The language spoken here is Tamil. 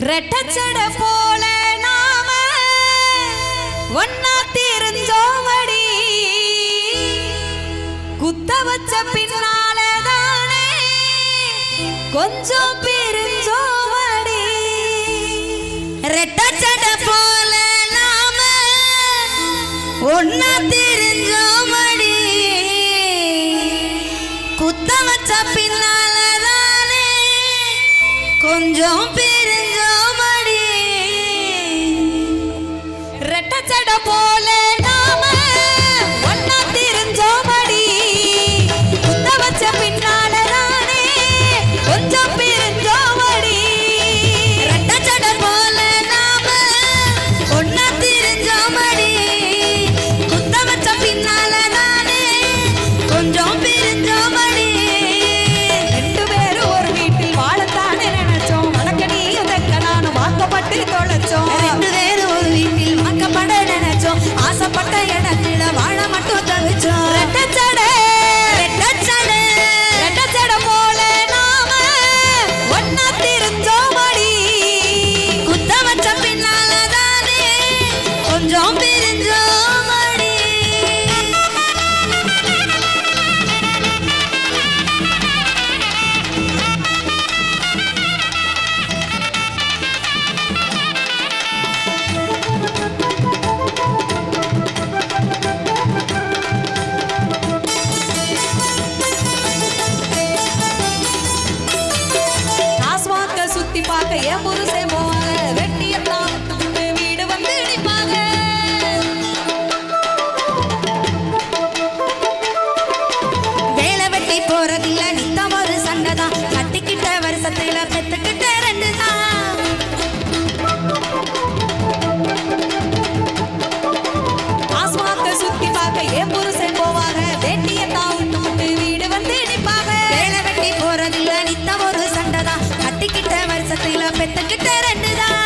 ரெட்டச்சட போல நாம ஒன்னா தெரிஞ்சோமடி குத்த வச்ச பின்னாலதானே கொஞ்சம் பிரிஞ்சோமடி ரெட்டச்சட போல நாம ஒன்னா தெரிஞ்சோமடி குத்த வச்ச பின்னாலதானே கொஞ்சம் பிரிஞ்சோமடி ரெட்டச்சட போல நாம ஒன்னா தெரிஞ்சோமடி குத்த வச்ச பின்னாலதானே கொஞ்சம் பிரிஞ்சோமடி ரெட்டச்சட போல நாம ஒன்னா தெரிஞ்சோமடி குத்த வச்ச பின்னாலதானே கொஞ்சம் பிரிஞ்சோமடி ரெண்டு பேரும் ஒரு வீட்டில் வாழத்தானே நினைச்சோம் மடக்கடியும் தக்க நானும் வாக்கப்பட்டு தொலைச்சோம் ரெண்டு பேரும் ஒரு வீட்டில் வாக்கப்பட நினைச்சோம் ஆசைப்பட்ட இடத்துல வாழ மட்டும் தவிச்சோம் ரெட்டச்சட ரெட்டச்சட ரெட்டச்சட போல நாம ஒன்னா தெரிஞ்சோமடி குத்த வச்ச பின்னாலதானே கொஞ்சம் பிரிஞ்சோமடி சுத்தி பார்க்க என் புருஷன்